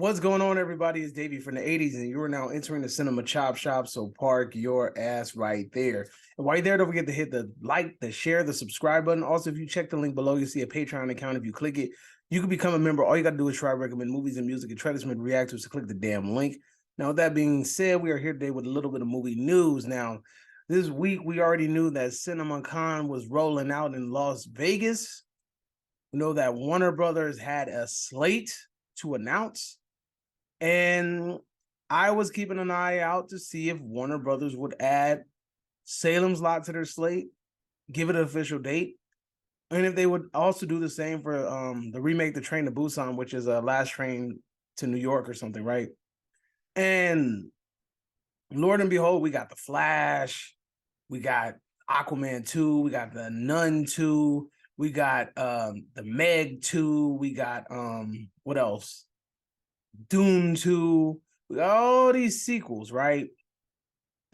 What's going on, everybody? It's Davey from the 80s, and you are now entering the Cinema Chop Shop, so park your ass right there. And while you're there, don't forget to hit the like, the share, the subscribe button. Also, if you check the link below, you see a Patreon account. If you click it, you can become a member. All you got to do is try to recommend movies and music and try to submit react to, so click the damn link. Now, with that being said, we are here today with a little bit of movie news. Now, this week, we already knew that CinemaCon was rolling out in Las Vegas. We know that Warner Brothers had a slate to announce. And I was keeping an eye out to see if Warner Brothers would add Salem's Lot to their slate, give it an official date, and if they would also do the same for the remake, The Train to Busan, which is a Last Train to New York or something, right? And Lord and behold, we got The Flash, we got Aquaman 2, we got The Nun 2, we got the Meg 2, we got what else? Dune 2, all these sequels, right?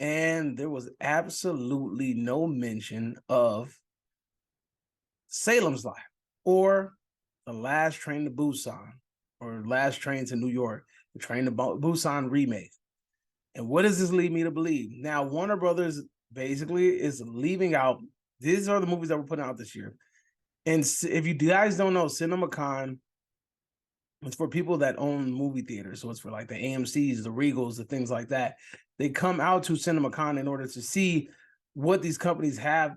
And there was absolutely no mention of Salem's Lot or The Last Train to Busan or Last Train to New York, The Train to Busan remake. And what does this lead me to believe? Now, Warner Brothers basically is leaving out, these are the movies that we're putting out this year. And if you guys don't know, CinemaCon, it's for people that own movie theaters. So it's for like the AMCs, the Regals, the things like that. They come out to CinemaCon in order to see what these companies have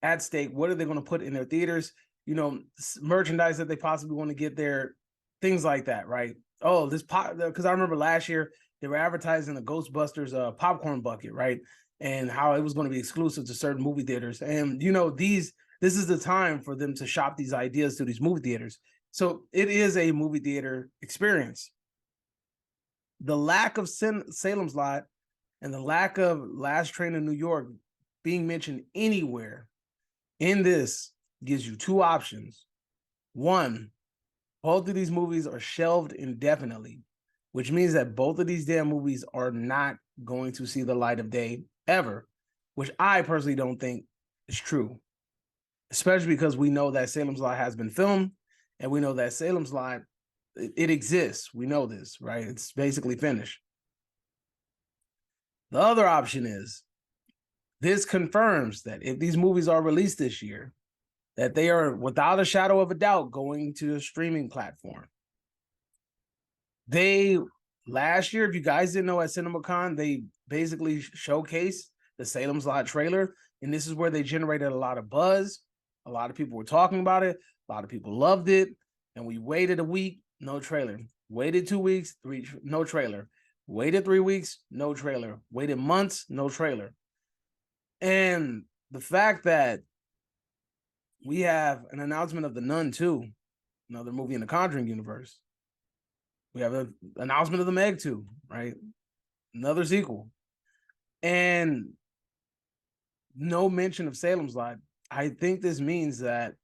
at stake. What are they going to put in their theaters? You know, merchandise that they possibly want to get there, things like that, right? Oh, this pop, because I remember last year they were advertising the Ghostbusters popcorn bucket, right? And how it was going to be exclusive to certain movie theaters. And, you know, this is the time for them to shop these ideas to these movie theaters. So it is a movie theater experience. The lack of Salem's Lot and the lack of Last Train to New York being mentioned anywhere in this gives you two options. One, both of these movies are shelved indefinitely, which means that both of these damn movies are not going to see the light of day ever, which I personally don't think is true, especially because we know that Salem's Lot has been filmed. And we know that Salem's Lot, it exists. We know this, right? It's basically finished. The other option is, this confirms that if these movies are released this year, that they are, without a shadow of a doubt, going to a streaming platform. Last year, if you guys didn't know, at CinemaCon, they basically showcased the Salem's Lot trailer. And this is where they generated a lot of buzz. A lot of people were talking about it. A lot of people loved it. And we waited a week, no trailer. Waited 2 weeks, no trailer. Waited 3 weeks, no trailer. Waited months, no trailer. And the fact that we have an announcement of The Nun 2, another movie in the Conjuring universe. We have an announcement of The Meg 2, right? Another sequel. And no mention of Salem's Lot. I think this means that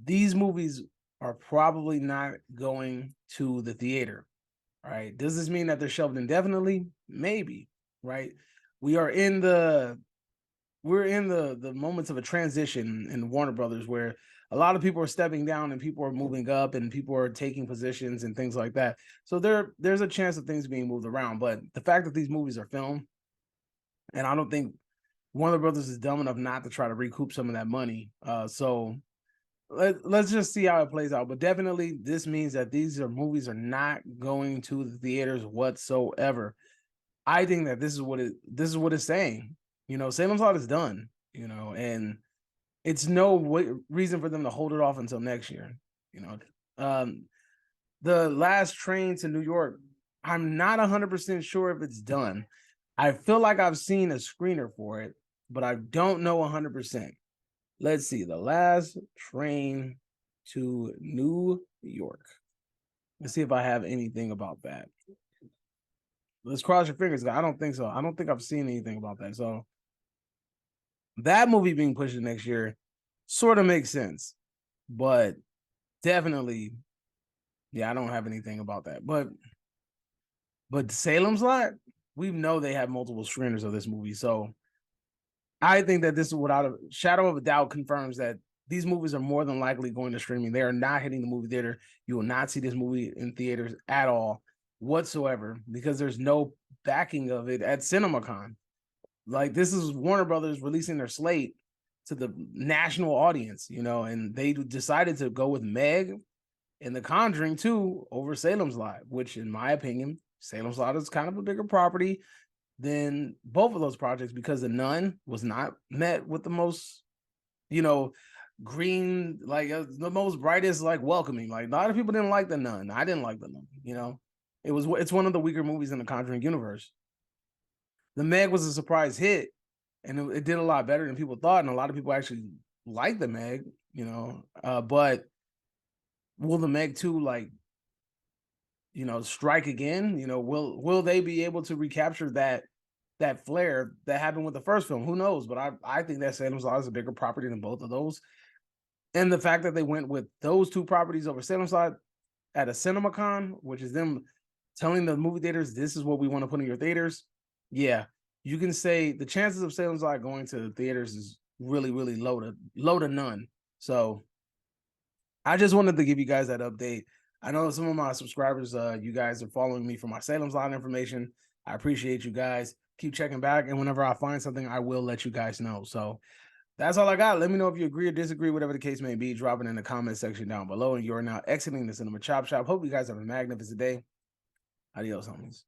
these movies are probably not going to the theater, right? Does this mean that they're shelved indefinitely? Maybe, right? We're in the moments of a transition in Warner Brothers where a lot of people are stepping down and people are moving up and people are taking positions and things like that. So there's a chance of things being moved around. But the fact that these movies are filmed, and I don't think Warner Brothers is dumb enough not to try to recoup some of that money. So let's just see how it plays out. But definitely, this means that these movies are not going to the theaters whatsoever. I think that this is what it's saying. You know, Salem's Lot is done. You know, and it's no reason for them to hold it off until next year. You know, the Last Train to New York, I'm not 100% sure if it's done. I feel like I've seen a screener for it, but I don't know 100%. Let's see, The Last Train to New York. Let's see if I have anything about that. Let's cross your fingers. I don't think so. I don't think I've seen anything about that. So that movie being pushed to next year sort of makes sense, but definitely, yeah, I don't have anything about that. But Salem's Lot, we know they have multiple screeners of this movie, so I think that this, without a shadow of a doubt, confirms that these movies are more than likely going to streaming. They are not hitting the movie theater. You will not see this movie in theaters at all whatsoever because there's no backing of it at CinemaCon. Like, this is Warner Brothers releasing their slate to the national audience, you know, and they decided to go with Meg and The Conjuring 2 over Salem's Lot, which, in my opinion, Salem's Lot is kind of a bigger property than both of those projects because The Nun was not met with the most, you know, green, like the most brightest, like welcoming. Like, a lot of people didn't like The Nun. I didn't like The Nun, you know. It's one of the weaker movies in the Conjuring universe. The Meg was a surprise hit, and it did a lot better than people thought, and a lot of people actually liked the Meg, you know. But will the Meg 2 like, you know, strike again? You know, will they be able to recapture that flair that happened with the first film? Who knows? But I think that Salem's Lot is a bigger property than both of those. And the fact that they went with those two properties over Salem's Lot at a CinemaCon, which is them telling the movie theaters, this is what we want to put in your theaters. Yeah, you can say the chances of Salem's Lot going to the theaters is really, really low to none. So I just wanted to give you guys that update. I know some of my subscribers, you guys are following me for my Salem's Lot information. I appreciate you guys. Keep checking back, and whenever I find something, I will let you guys know. So that's all I got. Let me know if you agree or disagree, whatever the case may be. Drop it in the comment section down below. And you're now exiting the Cinema Chop Shop. Hope you guys have a magnificent day. Adios, homies.